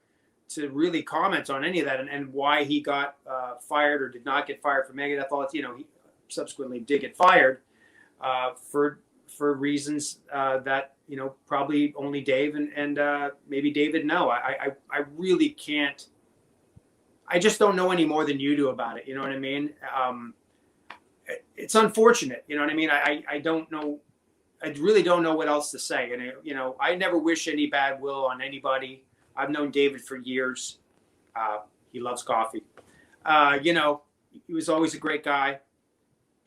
to really comment on any of that and why he got fired or did not get fired from Megadeth. You know, he subsequently did get fired for reasons that, you know, probably only Dave and maybe David know. I really can't. I just don't know any more than you do about it. You know what I mean? It's unfortunate. You know what I mean? I don't know. I really don't know what else to say. And, you know, I never wish any bad will on anybody. I've known David for years. He loves coffee. You know, he was always a great guy,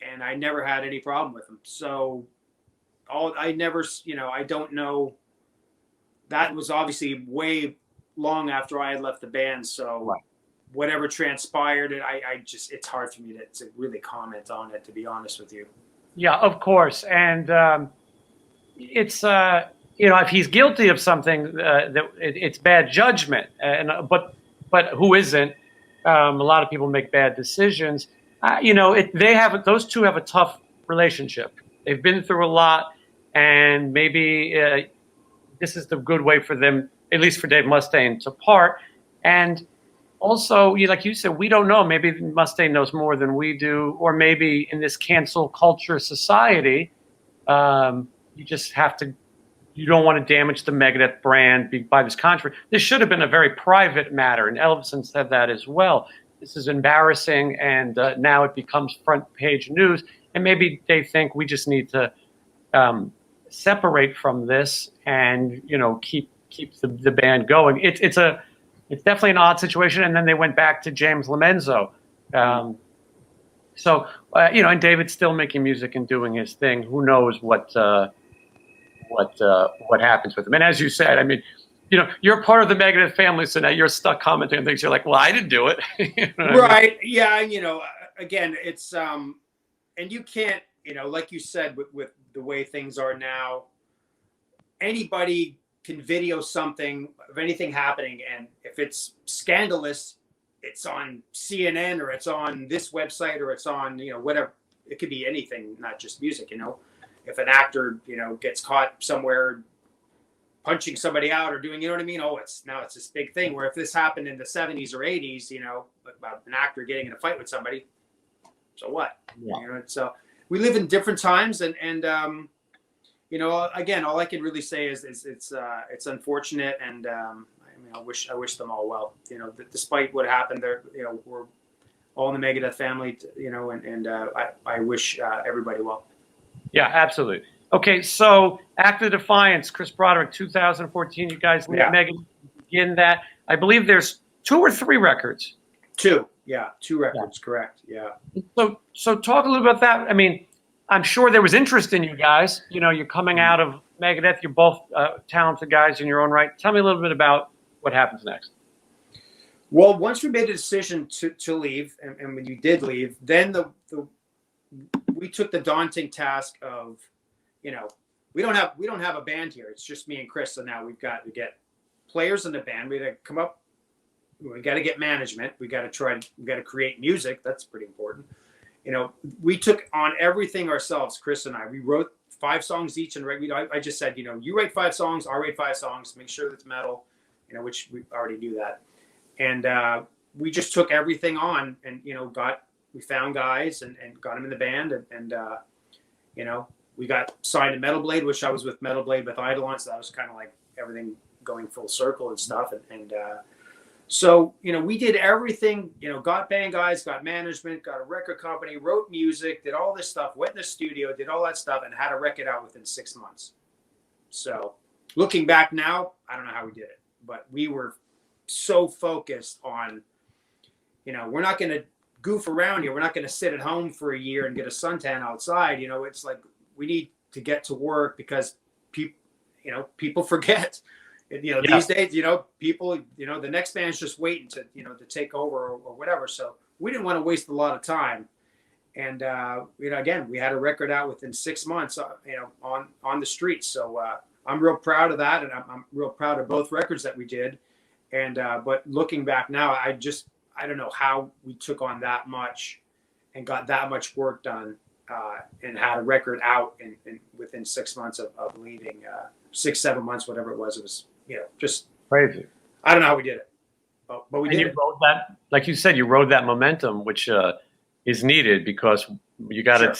and I never had any problem with him. So I don't know. That was obviously way long after I had left the band. So right. Whatever transpired, it's hard for me to really comment on it, to be honest with you. Yeah, of course. And it's, you know, if he's guilty of something, it's bad judgment. But who isn't? A lot of people make bad decisions. You know, those two have a tough relationship. They've been through a lot, and maybe this is the good way for them, at least for Dave Mustaine, to part. And also, like you said, we don't know. Maybe Mustaine knows more than we do, or maybe in this cancel culture society, you just have to. You don't want to damage the Megadeth brand by this controversy. This should have been a very private matter, and Ellefson said that as well. This is embarrassing, and now it becomes front page news. And maybe they think we just need to separate from this and keep the band going. It's definitely an odd situation. And then they went back to James Lomenzo. And David's still making music and doing his thing. Who knows what happens with him? And as you said, I mean, you're part of the Megadeth family, so now you're stuck commenting on things. You're like, well, I didn't do it. Right? I mean? Yeah. Again, it's and you can't, like you said, with the way things are now, anybody can video something of anything happening, and if it's scandalous, it's on CNN or it's on this website or it's on whatever. It could be anything, not just music. If an actor gets caught somewhere punching somebody out or doing, what I mean? Oh, it's this big thing. Where if this happened in the 70s or 80s, about an actor getting in a fight with somebody, so what? Yeah. So we live in different times, and again, all I can really say is it's unfortunate, and I wish them all well. Despite what happened, we're all in the Megadeth family, and I wish everybody well. Yeah, absolutely. Okay, so Act of Defiance, Chris Broderick, 2014. You guys Megadeth begin that. I believe there's 2 or 3 records. 2. Yeah, 2 records, correct. Yeah. So talk a little about that. I mean, I'm sure there was interest in you guys. You're coming out of Megadeth. You're both talented guys in your own right. Tell me a little bit about what happens next. Well, once we made a decision to leave, and when you did leave, then we took the daunting task of, we don't have a band here. It's just me and Chris. So now we've got to get players in the band. We got to come up. We got to get management. We got to create music. That's pretty important. We took on everything ourselves, Chris and I. We wrote 5 songs each, and I just said, you write 5 songs, I'll write 5 songs, make sure it's metal, which we already do that. And we just took everything on, and we found guys and got them in the band, and we got signed to Metal Blade, which I was with Metal Blade with EIDOLON, so that was kind of like everything going full circle and stuff, so, we did everything, got band guys, got management, got a record company, wrote music, did all this stuff, went in the studio, did all that stuff, and had a record out within 6 months. So looking back now, I don't know how we did it, but we were so focused on, we're not going to goof around here. We're not going to sit at home for a year and get a suntan outside. It's like we need to get to work because people forget. These days, people, the next band's just waiting to take over or whatever. So we didn't want to waste a lot of time. And, again, we had a record out within 6 months, on the streets. So I'm real proud of that. And I'm real proud of both records that we did. And, but looking back now, I don't know how we took on that much and got that much work done, and had a record out in within 6 months of leaving, 6, 7 months, whatever it was. It was, just crazy. I don't know how we did it, but we did. You rode that, like you said, you rode that momentum, which is needed because you got to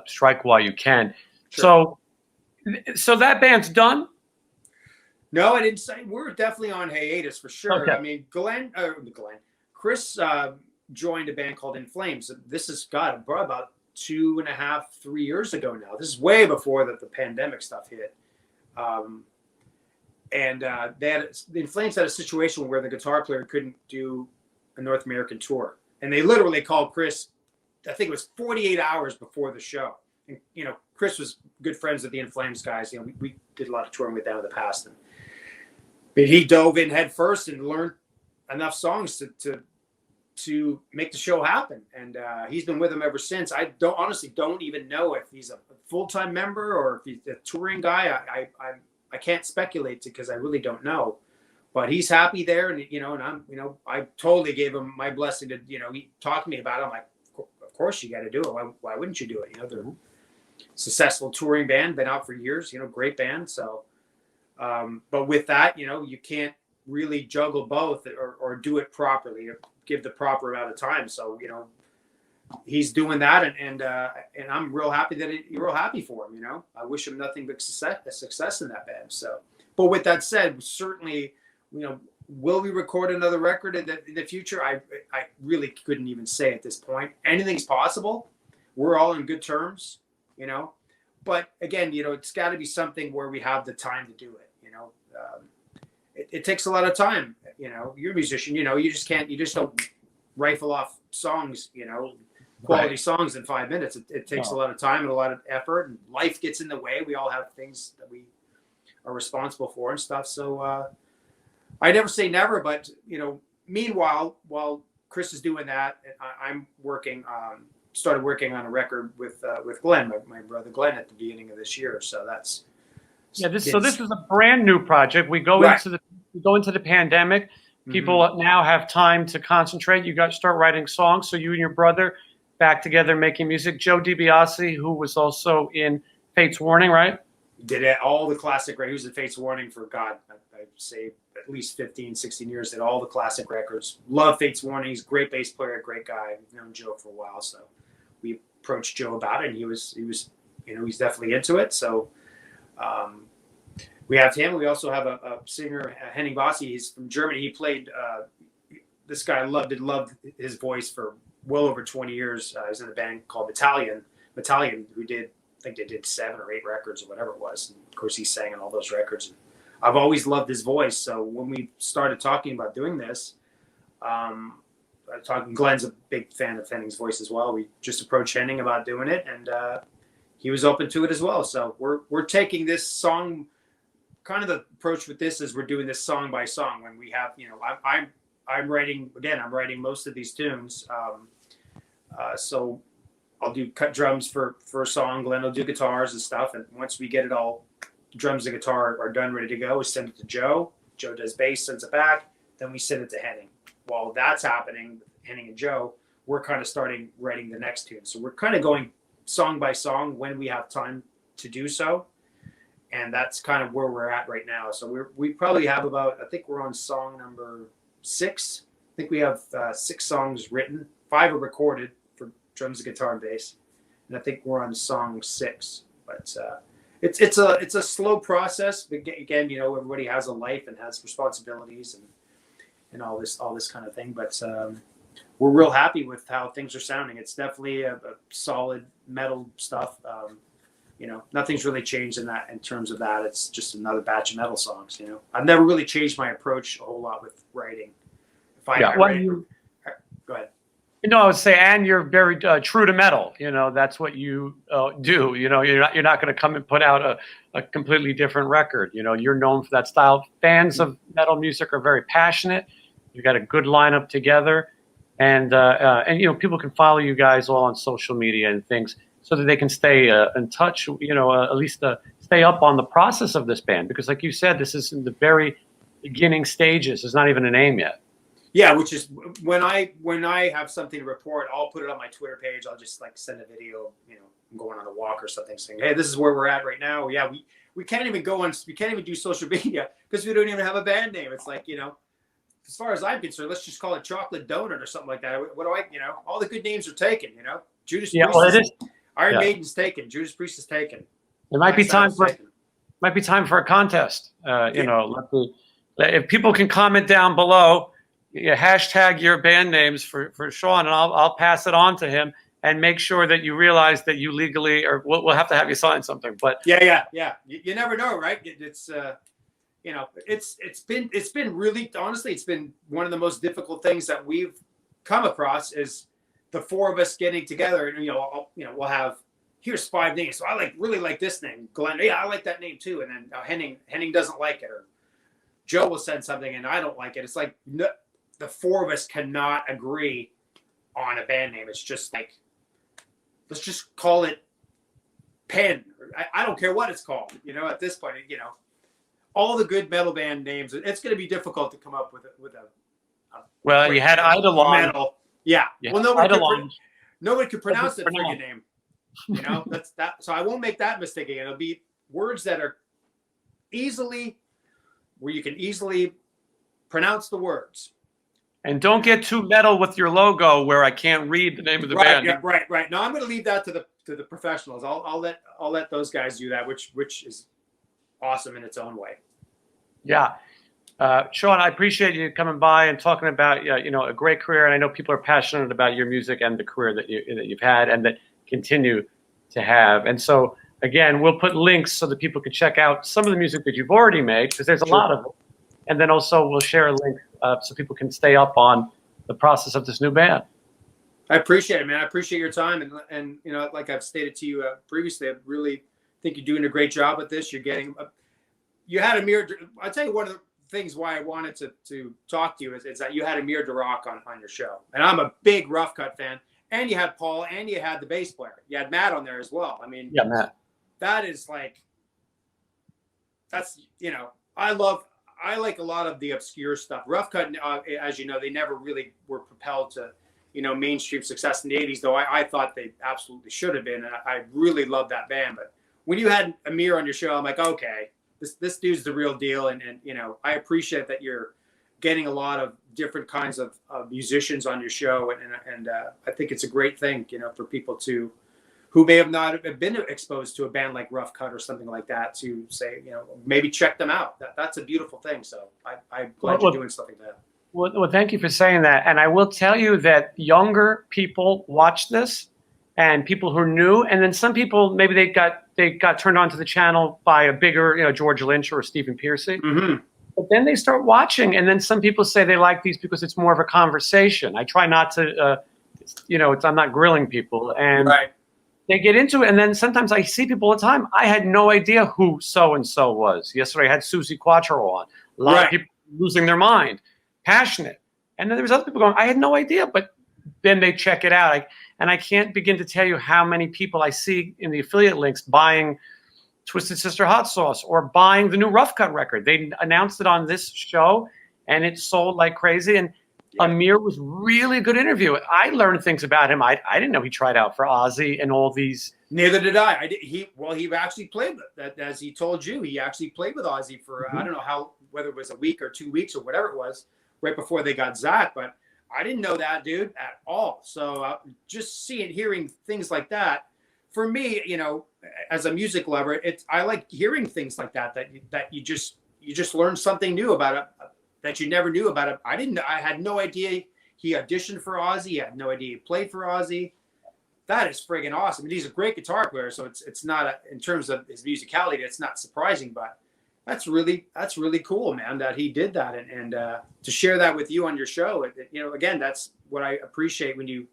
strike while you can. Sure. So that band's done. No, I didn't say. We're definitely on hiatus for sure. Okay. I mean, Chris joined a band called In Flames. This has got about 2.5, 3 years ago now. This is way before the pandemic stuff hit. And In Flames had a situation where the guitar player couldn't do a North American tour. And they literally called Chris, I think it was 48 hours before the show. And, Chris was good friends with the In Flames guys. We did a lot of touring with them in the past. But he dove in head first and learned enough songs to make the show happen. And he's been with them ever since. I don't even know if he's a full-time member or if he's a touring guy. I can't speculate because I really don't know, but he's happy there. And, and I'm, I totally gave him my blessing to, he talked to me about it. I'm like, of course you got to do it. Why wouldn't you do it? They're a successful touring band, been out for years, great band. So, But with that, you can't really juggle both or do it properly or give the proper amount of time. So, he's doing that, and I'm real happy real happy for him. I wish him nothing but success in that band. So, but with that said, certainly, will we record another record in the future? I really couldn't even say at this point. Anything's possible. We're all in good terms, But again, it's got to be something where we have the time to do it. It takes a lot of time. You're a musician. You just don't rifle off songs. Quality songs in 5 minutes. It takes a lot of time and a lot of effort, and life gets in the way. We all have things that we are responsible for and stuff. So I never say never, but meanwhile, while Chris is doing that, I'm working. Started working on a record with Glenn, my brother Glenn, at the beginning of this year. So that's this is a brand new project. We go into the pandemic. People now have time to concentrate. You guys start writing songs. So you and your brother back together making music. Joe DiBiase, who was also in Fate's Warning, right? Did all the classic records. He was in Fate's Warning for, God, I'd say at least 15, 16 years. Did all the classic records. Love Fate's Warning. He's a great bass player, great guy. I've known Joe for a while, so we approached Joe about it, and he was he's definitely into it. So we have him. We also have a singer, Henning Bossi. He's from Germany. He played. This guy loved his voice for well over 20 years. He was in a band called Battalion, who did, I think they did 7 or 8 records or whatever it was. And of course, he sang on all those records. And I've always loved his voice. So when we started talking about doing this, Glenn's a big fan of Henning's voice as well. We just approached Henning about doing it, and he was open to it as well. So we're taking this song, kind of the approach with this is we're doing this song by song. When we have, I'm writing most of these tunes. So I'll do cut drums for a song. Glenn will do guitars and stuff. And once we get it all, drums and guitar are done, ready to go, we send it to Joe. Joe does bass, sends it back. Then we send it to Henning. While that's happening, Henning and Joe, we're kind of starting writing the next tune. So we're kind of going song by song when we have time to do so. And that's kind of where we're at right now. So we probably have about, I think we're on song number 6. I think we have 6 songs written. 5 are recorded for drums, guitar, and bass. And I think we're on song 6. But it's a slow process. But again, everybody has a life and has responsibilities and all this kind of thing. But we're real happy with how things are sounding. It's definitely a solid metal stuff. Nothing's really changed in terms of that. It's just another batch of metal songs. I've never really changed my approach a whole lot with writing. Go ahead. I would say, and you're very true to metal. That's what you do. You're not going to come and put out a completely different record. You're known for that style. Fans of metal music are very passionate. You got a good lineup together, and people can follow you guys all on social media and things so that they can stay in touch. At least stay up on the process of this band, because, like you said, this is in the very beginning stages. There's not even a name yet. Yeah, which is when I have something to report, I'll put it on my Twitter page. I'll just send a video, I'm going on a walk or something, saying, "Hey, this is where we're at right now." Yeah, we can't even we can't even do social media because we don't even have a band name. It's as far as I'm concerned, let's just call it Chocolate Donut or something like that. What do all the good names are taken. Judas Priest, Iron Maiden's taken. Judas Priest is taken. It might be time for a contest. If people can comment down below. Hashtag your band names for Shawn, and I'll pass it on to him and make sure that you realize that you legally, or we'll have to have you sign something. But yeah. You never know, right? It's it's been really, honestly, it's been one of the most difficult things that we've come across is the 4 of us getting together, and we'll have, here's 5 names. So I really like this name, Glenn. Yeah, I like that name too. And then Henning doesn't like it, or Joe will send something and I don't like it. It's no. The 4 of us cannot agree on a band name. It's just let's just call it Pen. I don't care what it's called. At this point, all the good metal band names. It's going to be difficult to come up with a well, you had EIDOLON. Metal. Yeah. Well, nobody could pronounce the friggin' name. That's that. So I won't make that mistake again. It'll be words that are easily where you can easily pronounce the words. And don't get too metal with your logo where I can't read the name of the band. Yeah, right. No, I'm going to leave that to the professionals. I'll let those guys do that, which is awesome in its own way. Yeah. Shawn, I appreciate you coming by and talking about a great career, and I know people are passionate about your music and the career that you've had and that continue to have. And so again, we'll put links so that people can check out some of the music that you've already made, because there's a lot of it. And then also we'll share a link so people can stay up on the process of this new band. I appreciate it, man. I appreciate your time, and like I've stated to you previously, I really think you're doing a great job with this. You're getting you had Amir. I'll tell you one of the things why I wanted to talk to you is that you had Amir Durock on your show, and I'm a big Rough Cut fan. And you had Paul, and you had the bass player. You had Matt on there as well. I mean, yeah, Matt. That is like, that's I like a lot of the obscure stuff. Rough Cut, as you know, they never really were propelled to mainstream success in the 80s, though I thought they absolutely should have been. And I really loved that band. But when you had Amir on your show, I'm like, okay, this dude's the real deal. And I appreciate that you're getting a lot of different kinds of musicians on your show. And I think it's a great thing, for people who may have not been exposed to a band like Rough Cut or something like that to say, maybe check them out. That's a beautiful thing. So I'm glad you're doing stuff like that. Well, thank you for saying that. And I will tell you that younger people watch this, and people who are new, and then some people, maybe they got turned on to the channel by a bigger, George Lynch or Stephen Pearcy. Mm-hmm. But then they start watching, and then some people say they like these because it's more of a conversation. I try not to, I'm not grilling people, and they get into it. And then sometimes I see people all the time. I had no idea who so-and-so was. Yesterday I had Susie Quattro on. A lot of people losing their mind, passionate. And then there was other people going, I had no idea, but then they check it out. And I can't begin to tell you how many people I see in the affiliate links buying Twisted Sister Hot Sauce or buying the new Rough Cut record. They announced it on this show, and it sold like crazy. And Amir was really a good interview. I learned things about him. I didn't know he tried out for Ozzy and all these. Neither did I. He actually played with, as he told you, he actually played with Ozzy for, I don't know whether it was a week or 2 weeks or whatever it was, right before they got Zach. But I didn't know that dude at all. So just hearing things like that, for me, as a music lover, I like hearing things like that you just learn something new about it that you never knew about it. I had no idea he auditioned for Ozzy. I had no idea he played for Ozzy. That is friggin' awesome. And he's a great guitar player, so it's not in terms of his musicality, it's not surprising, but that's really cool, man, that he did that, and to share that with you on your show. Again, that's what I appreciate when you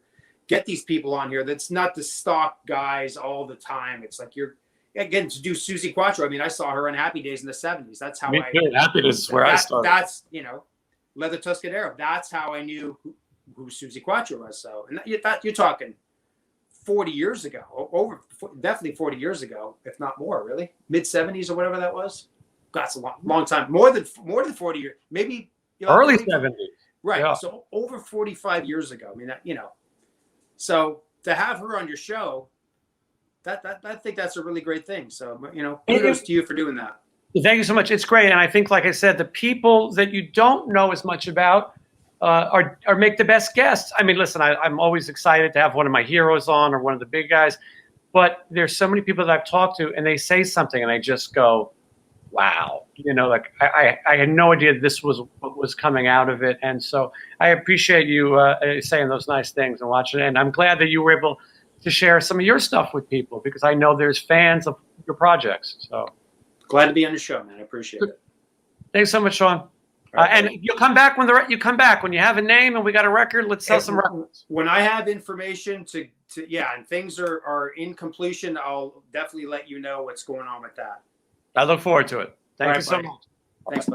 get these people on here. That's not the stock guys all the time. It's like to do Susie Quattro. I mean, I saw her on Happy Days in the 70s. That's how Happy Days is where I started. That's, Leather Tuscadero. That's how I knew who Susie Quattro was. So, and you're talking 40 years ago, definitely 40 years ago, if not more, really. Mid 70s or whatever that was. That's a long time. More than 40 years. Maybe early 70s. Right. Yeah. So over 45 years ago. I mean, so to have her on your show, I think that's a really great thing. So, kudos to you for doing that. Thank you so much. It's great. And I think, like I said, the people that you don't know as much about are make the best guests. I mean, listen, I'm always excited to have one of my heroes on or one of the big guys, but there's so many people that I've talked to and they say something and I just go, wow, like I had no idea this was what was coming out of it. And so I appreciate you saying those nice things and watching it. And I'm glad that you were able to share some of your stuff with people, because I know there's fans of your projects. So glad to be on the show, man. I appreciate it. Thanks so much, Shawn. And you'll come back when when you have a name and we got a record. Let's sell some records. When I have information and things are in completion, I'll definitely let you know what's going on with that. I look forward to it. Thank you so buddy. much. Thanks.